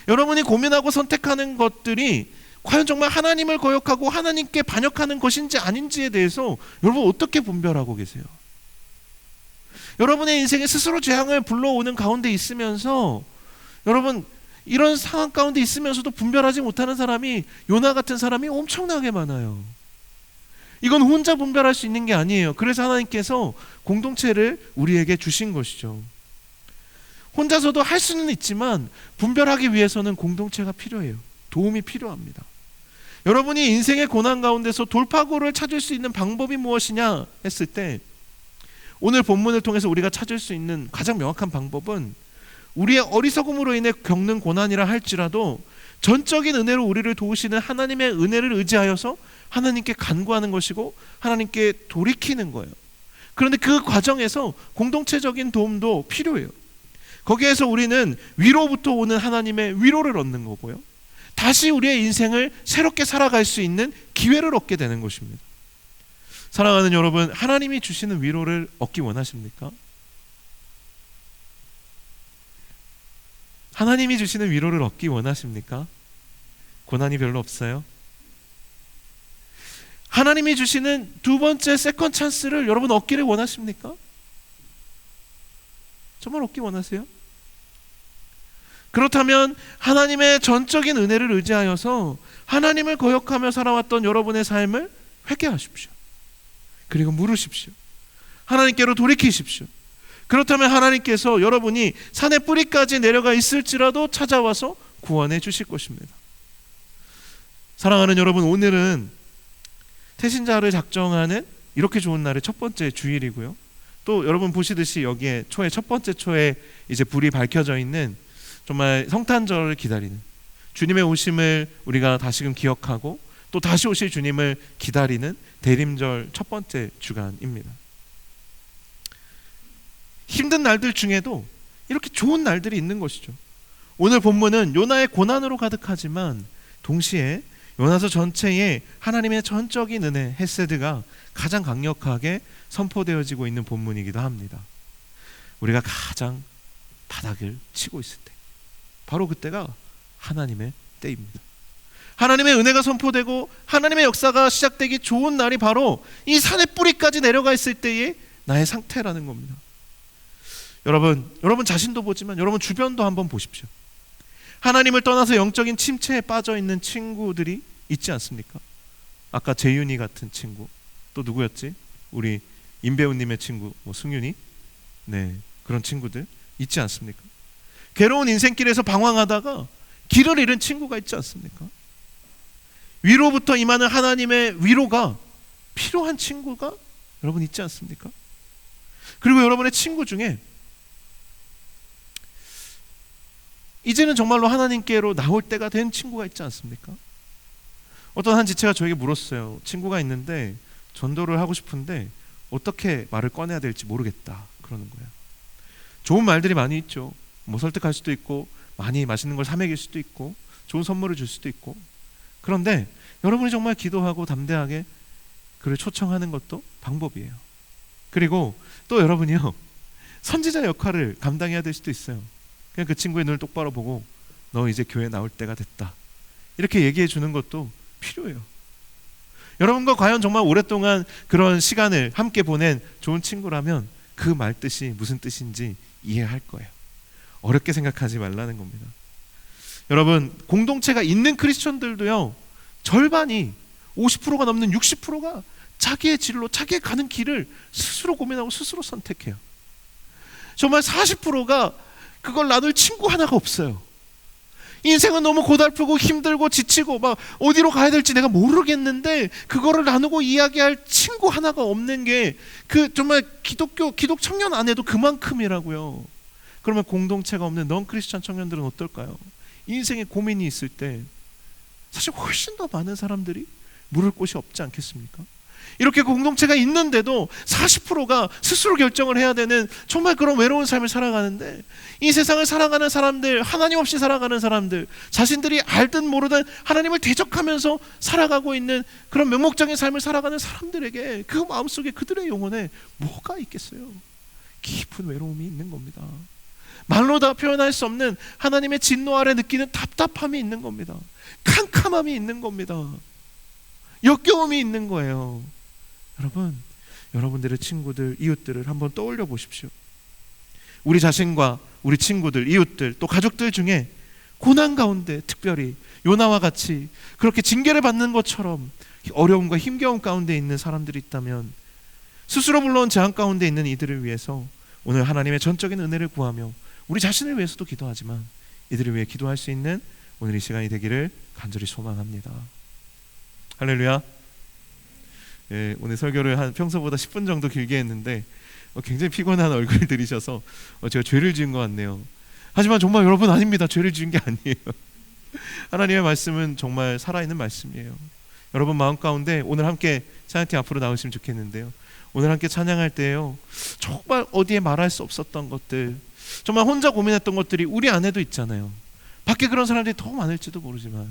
Speaker 1: 여러분이 고민하고 선택하는 것들이 과연 정말 하나님을 거역하고 하나님께 반역하는 것인지 아닌지에 대해서 여러분 어떻게 분별하고 계세요? 여러분의 인생에 스스로 재앙을 불러오는 가운데 있으면서 여러분 이런 상황 가운데 있으면서도 분별하지 못하는 사람이 요나 같은 사람이 엄청나게 많아요. 이건 혼자 분별할 수 있는 게 아니에요. 그래서 하나님께서 공동체를 우리에게 주신 것이죠. 혼자서도 할 수는 있지만 분별하기 위해서는 공동체가 필요해요. 도움이 필요합니다. 여러분이 인생의 고난 가운데서 돌파구를 찾을 수 있는 방법이 무엇이냐 했을 때 오늘 본문을 통해서 우리가 찾을 수 있는 가장 명확한 방법은 우리의 어리석음으로 인해 겪는 고난이라 할지라도 전적인 은혜로 우리를 도우시는 하나님의 은혜를 의지하여서 하나님께 간구하는 것이고 하나님께 돌이키는 거예요. 그런데 그 과정에서 공동체적인 도움도 필요해요. 거기에서 우리는 위로부터 오는 하나님의 위로를 얻는 거고요, 다시 우리의 인생을 새롭게 살아갈 수 있는 기회를 얻게 되는 것입니다. 사랑하는 여러분, 하나님이 주시는 위로를 얻기 원하십니까? 하나님이 주시는 위로를 얻기 원하십니까? 고난이 별로 없어요? 하나님이 주시는 두 번째 세컨 찬스를 여러분 얻기를 원하십니까? 정말 얻기 원하세요? 그렇다면 하나님의 전적인 은혜를 의지하여서 하나님을 거역하며 살아왔던 여러분의 삶을 회개하십시오. 그리고 물으십시오. 하나님께로 돌이키십시오. 그렇다면 하나님께서 여러분이 산의 뿌리까지 내려가 있을지라도 찾아와서 구원해 주실 것입니다. 사랑하는 여러분, 오늘은 태신자를 작정하는 이렇게 좋은 날의 첫 번째 주일이고요, 또 여러분 보시듯이 여기에 첫 번째 초에 이제 불이 밝혀져 있는 정말 성탄절을 기다리는 주님의 오심을 우리가 다시금 기억하고 또 다시 오실 주님을 기다리는 대림절 첫 번째 주간입니다. 힘든 날들 중에도 이렇게 좋은 날들이 있는 것이죠. 오늘 본문은 요나의 고난으로 가득하지만 동시에 요나서 전체에 하나님의 전적인 은혜, 헤세드가 가장 강력하게 선포되어지고 있는 본문이기도 합니다. 우리가 가장 바닥을 치고 있을 때, 바로 그때가 하나님의 때입니다. 하나님의 은혜가 선포되고 하나님의 역사가 시작되기 좋은 날이 바로 이 산의 뿌리까지 내려가 있을 때의 나의 상태라는 겁니다. 여러분 자신도 보지만 여러분 주변도 한번 보십시오. 하나님을 떠나서 영적인 침체에 빠져 있는 친구들이 있지 않습니까? 아까 재윤이 같은 친구, 또 누구였지? 우리 임배우님의 친구, 승윤이, 네, 그런 친구들 있지 않습니까? 괴로운 인생길에서 방황하다가 길을 잃은 친구가 있지 않습니까? 위로부터 임하는 하나님의 위로가 필요한 친구가 여러분 있지 않습니까? 그리고 여러분의 친구 중에 이제는 정말로 하나님께로 나올 때가 된 친구가 있지 않습니까? 어떤 한 지체가 저에게 물었어요. 친구가 있는데 전도를 하고 싶은데 어떻게 말을 꺼내야 될지 모르겠다, 그러는 거예요. 좋은 말들이 많이 있죠. 설득할 수도 있고, 많이 맛있는 걸 사먹일 수도 있고, 좋은 선물을 줄 수도 있고. 그런데 여러분이 정말 기도하고 담대하게 그를 초청하는 것도 방법이에요. 그리고 또 여러분이요, 선지자 역할을 감당해야 될 수도 있어요. 그냥 그 친구의 눈을 똑바로 보고 너 이제 교회 나올 때가 됐다, 이렇게 얘기해 주는 것도 필요해요. 여러분과 과연 정말 오랫동안 그런 시간을 함께 보낸 좋은 친구라면 그 말 뜻이 무슨 뜻인지 이해할 거예요. 어렵게 생각하지 말라는 겁니다. 여러분, 공동체가 있는 크리스천들도요, 절반이 50%가 넘는 60%가 자기의 진로, 자기의 가는 길을 스스로 고민하고 스스로 선택해요. 정말 40%가 그걸 나눌 친구 하나가 없어요. 인생은 너무 고달프고 힘들고 지치고 막 어디로 가야 될지 내가 모르겠는데 그거를 나누고 이야기할 친구 하나가 없는 게 그 정말 기독 청년 안에도 그만큼이라고요. 그러면 공동체가 없는 넌 크리스천 청년들은 어떨까요? 인생에 고민이 있을 때 사실 훨씬 더 많은 사람들이 물을 곳이 없지 않겠습니까? 이렇게 공동체가 있는데도 40%가 스스로 결정을 해야 되는 정말 그런 외로운 삶을 살아가는데, 이 세상을 살아가는 사람들, 하나님 없이 살아가는 사람들, 자신들이 알든 모르든 하나님을 대적하면서 살아가고 있는 그런 맹목적인 삶을 살아가는 사람들에게 그 마음속에 그들의 영혼에 뭐가 있겠어요? 깊은 외로움이 있는 겁니다. 말로 다 표현할 수 없는 하나님의 진노 아래 느끼는 답답함이 있는 겁니다. 캄캄함이 있는 겁니다. 역겨움이 있는 거예요. 여러분, 여러분들의 친구들, 이웃들을 한번 떠올려 보십시오. 우리 자신과 우리 친구들, 이웃들, 또 가족들 중에 고난 가운데 특별히 요나와 같이 그렇게 징계를 받는 것처럼 어려움과 힘겨움 가운데 있는 사람들이 있다면 스스로 불러온 재앙 가운데 있는 이들을 위해서 오늘 하나님의 전적인 은혜를 구하며 우리 자신을 위해서도 기도하지만 이들을 위해 기도할 수 있는 오늘 이 시간이 되기를 간절히 소망합니다. 할렐루야. 예, 오늘 설교를 한 평소보다 10분 정도 길게 했는데 굉장히 피곤한 얼굴들이셔서 제가 죄를 지은 것 같네요. 하지만 정말 여러분, 아닙니다. 죄를 지은 게 아니에요. 하나님의 말씀은 정말 살아있는 말씀이에요. 여러분 마음 가운데 오늘 함께 찬양팀 앞으로 나오시면 좋겠는데요, 오늘 함께 찬양할 때요, 정말 어디에 말할 수 없었던 것들, 정말 혼자 고민했던 것들이 우리 안에도 있잖아요. 밖에 그런 사람들이 더 많을지도 모르지만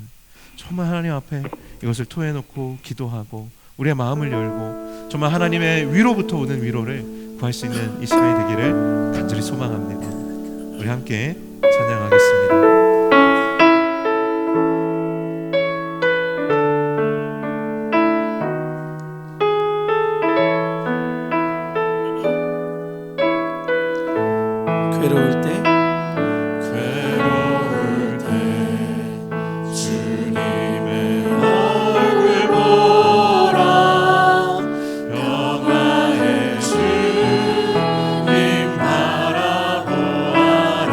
Speaker 1: 정말 하나님 앞에 이것을 토해놓고 기도하고 우리의 마음을 열고 정말 하나님의 위로부터 오는 위로를 구할 수 있는 이 시간이 되기를 간절히 소망합니다. 우리 함께 찬양하겠습니다.
Speaker 2: 괴로울 때
Speaker 3: 주님의 얼굴 보라 평화의 주님 바라보아라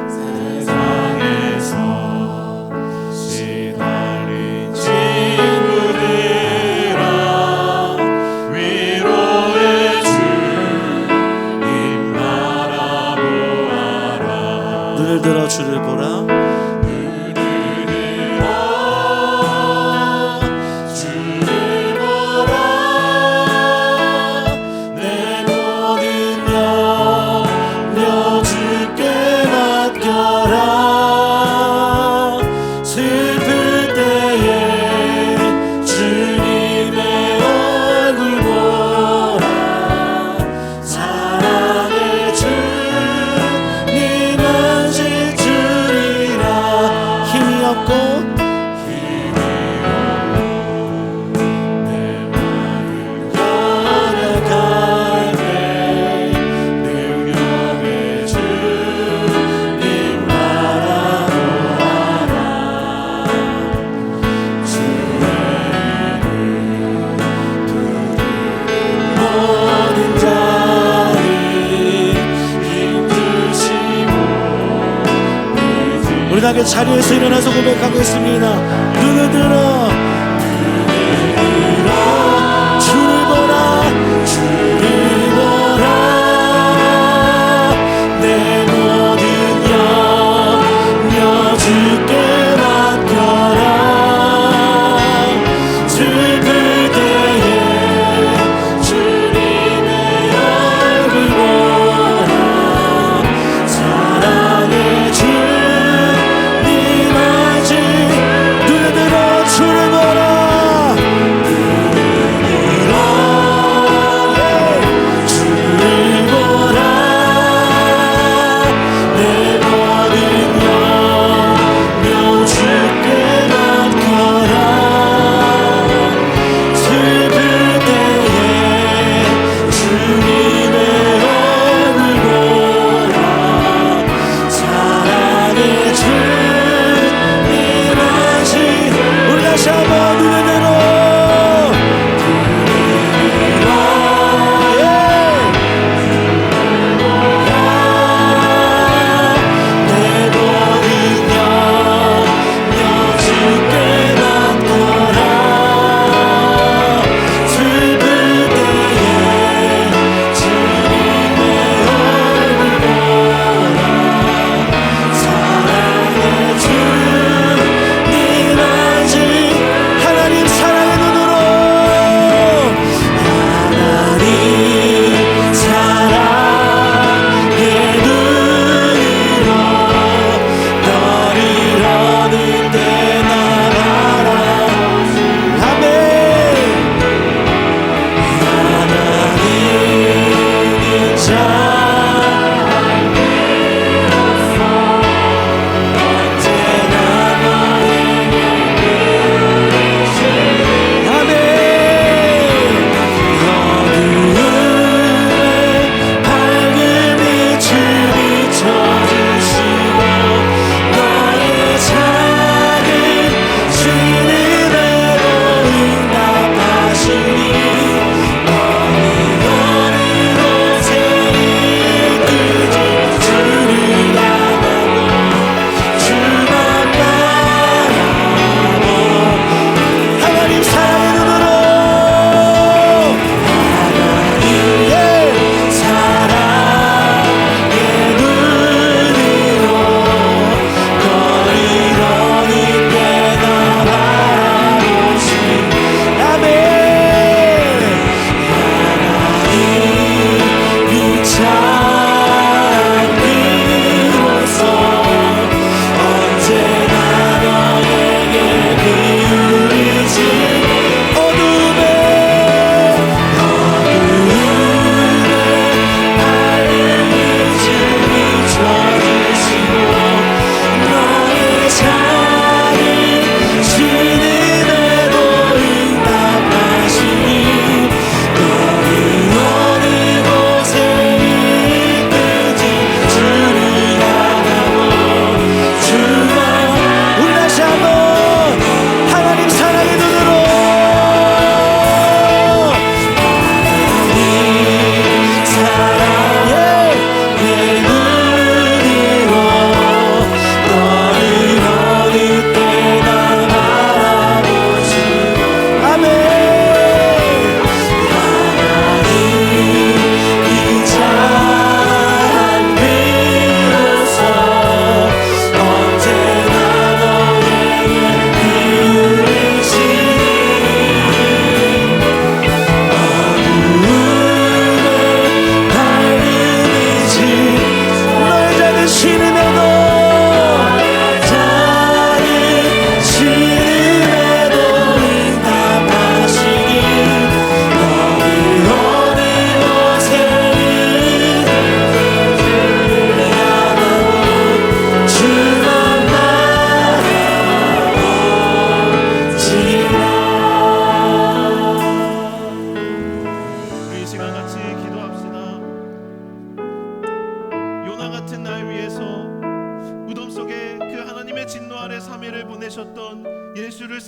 Speaker 3: 세상에서 시달린 친구들아 위로의 주님 바라보아라
Speaker 2: 눈을 들어 주를 보라 우리 다 자리에서 일어나서 고백하겠습니다. 눈을 들어 주를 보라 주를 보라 내 모든 염려 주께 맡겨라 슬플 때에 주님의 얼굴 보라 사랑의 주 눈을 들어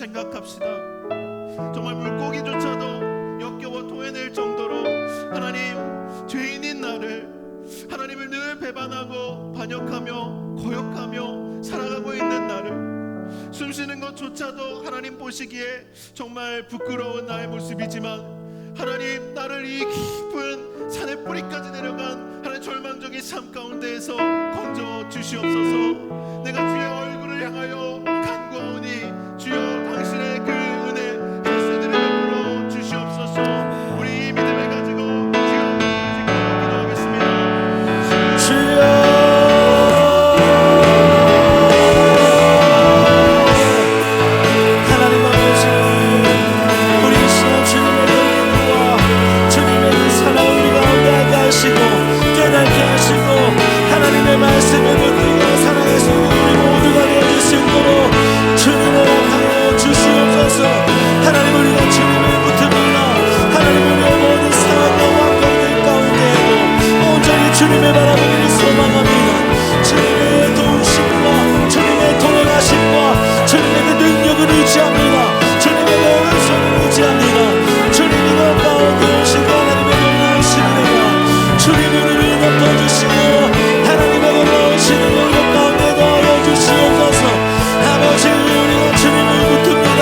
Speaker 1: 생각합시다. 정말 물고기조차도 역겨워 토해낼 정도로 하나님, 죄인인 나를, 하나님을 늘 배반하고 반역하며 거역하며 살아가고 있는 나를, 숨쉬는 것조차도 하나님 보시기에 정말 부끄러운 나의 모습이지만 하나님, 나를 이 깊은 산의 뿌리까지 내려간 하나님 절망적인 삶 가운데에서 건져 주시옵소서. 내가 주의 얼굴을 향하여 간구하오니 주여 당신의 그 은혜 헬스들을 베풀어 주시옵소서. 우리 이 믿음을 가지고 지금 기도하겠습니다.
Speaker 2: 주여 하나님 아버지, 우리 이 시간 주님의 능력과 주님의 그 사랑 우리 가운데 하게 하시고 깨닫게 하시고 하나님의 말씀을 붙들고 살아갈 수 있는 우리 모두가 되어줄 수 있도록 주님을 향하여 주시옵소서. 하나님, 우리가 주님을 붙듭니다. 하나님, 우리의 모든 상황과 환경들 가운데에도 온전히 주님을 바라보기를 소망합니다. 주님의 도우심과 주님의 동행하심과 주님의 그 능력을 의지합니다. 주님의 그 은총을 의지합니다. 주님이 그 가운데 오시고 하나님의 놀라우신 은혜가 주님이 우리를 덮어주시고 하나님의 놀라우신 능력 가운데 넣어 주시옵소서. 아버지, 우리가 주님을 붙듭니다.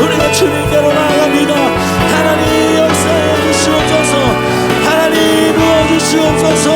Speaker 2: 우리가 주님께로 나아갑니다. 하나님 역사해 주시옵소서. 하나님 부어주시옵소서.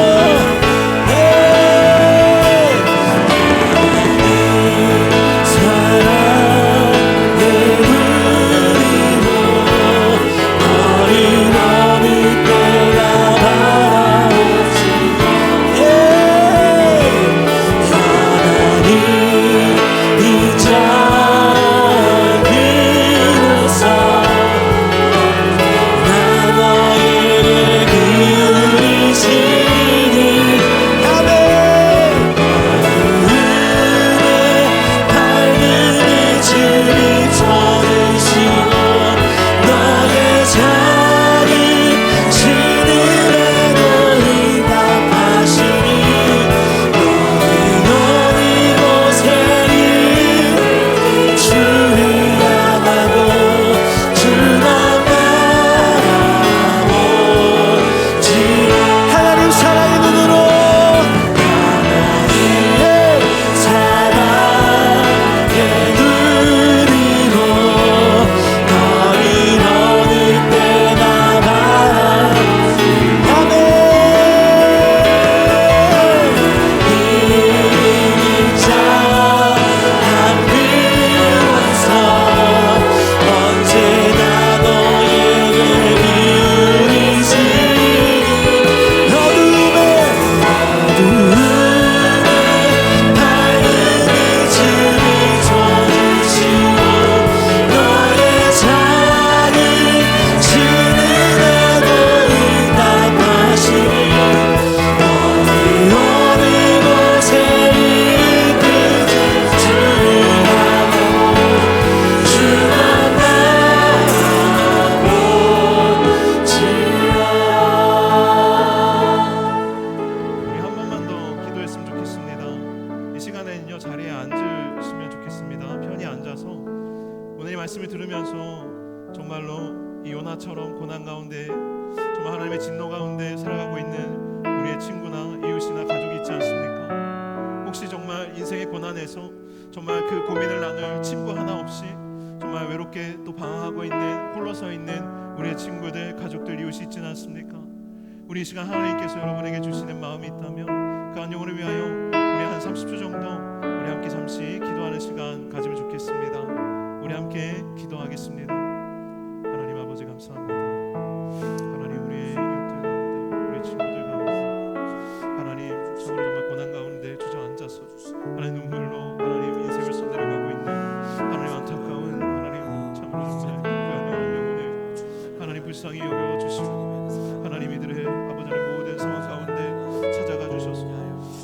Speaker 2: 말씀을 들으면서 정말로 이 요나처럼 고난 가운데, 정말 하나님의 진노 가운데 살아가고 있는 우리의 친구나 이웃이나 가족이 있지 않습니까? 혹시 정말 인생의 고난에서 정말 그 고민을 나눌 친구 하나 없이 정말 외롭게 또 방황하고 있는, 홀로 서 있는 우리의 친구들, 가족들, 이웃이 있지는 않습니까? 우리 이 시간 하나님께서 여러분에게 주시는 마음이 있다면 그 안녕을 위하여 우리 한 30초 정도 우리 함께 잠시 기도하는 시간 가지면 좋겠습니다. 우리 함께 기도하겠습니다. 하나님 아버지 감사합니다. 하나님, 우리의 이웃들 가운데, 우리의 친구들 가운데 하나님 참으로 정말 고난 가운데 주저앉아서 하나님 눈물로 하나님 인생을 써내려가고 있는 하나님 안타까운, 하나님 참으로 정말 불안한 영혼을 하나님 불쌍히 여겨주시고 하나님 이들의 아버지의 모든 상황 가운데 찾아가 주셔서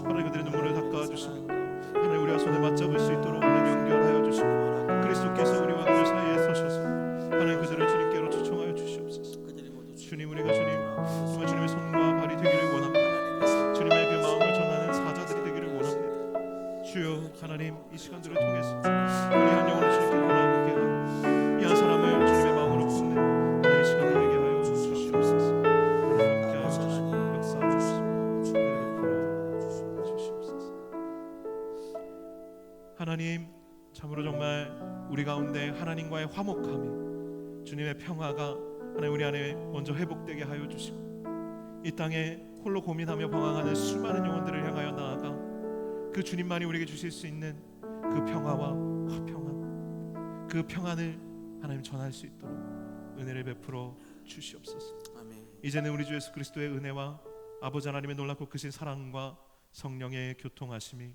Speaker 2: 하나님 그들의 눈물을 닦아주시고 하나님 우리와 손을 맞잡을 수 있도록 하나님 연결하여 주시고 그리스도께서 우리와 그들 사이에 서셔서 하나님 그들을 주님께로 초청하여 주시옵소서. 주님, 우리가 주님 정말 주님의 손과 발이 되기를 원합니다. 주님의 그 마음을 전하는 사자들이 되기를 원합니다. 주여, 하나님 이 시간들을 통해서 우리 한 영혼을 주님께 돌아보게 하고 하나의 화목함이, 주님의 평화가 하나님 우리 안에 먼저 회복되게 하여 주시고, 이 땅에 홀로 고민하며 방황하는 수많은 영혼들을 향하여 나아가 그 주님만이 우리에게 주실 수 있는 그 평화와 화평함, 그 평안을 하나님 전할 수 있도록 은혜를 베풀어 주시옵소서.
Speaker 4: 아멘.
Speaker 2: 이제는 우리 주 예수 그리스도의 은혜와 아버지 하나님의 놀랍고 크신 사랑과 성령의 교통하심이,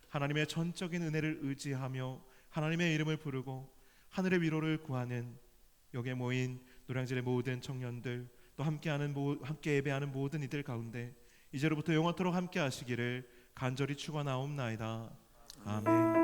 Speaker 2: 하나님의 전적인 은혜를 의지하며 하나님의 이름을 부르고 하늘의 위로를 구하는 여기에 모인 노량진의 모든 청년들, 또 함께 예배하는 모든 이들 가운데 이제로부터 영원토록 함께 하시기를 간절히 축원하옵나이다. 아멘.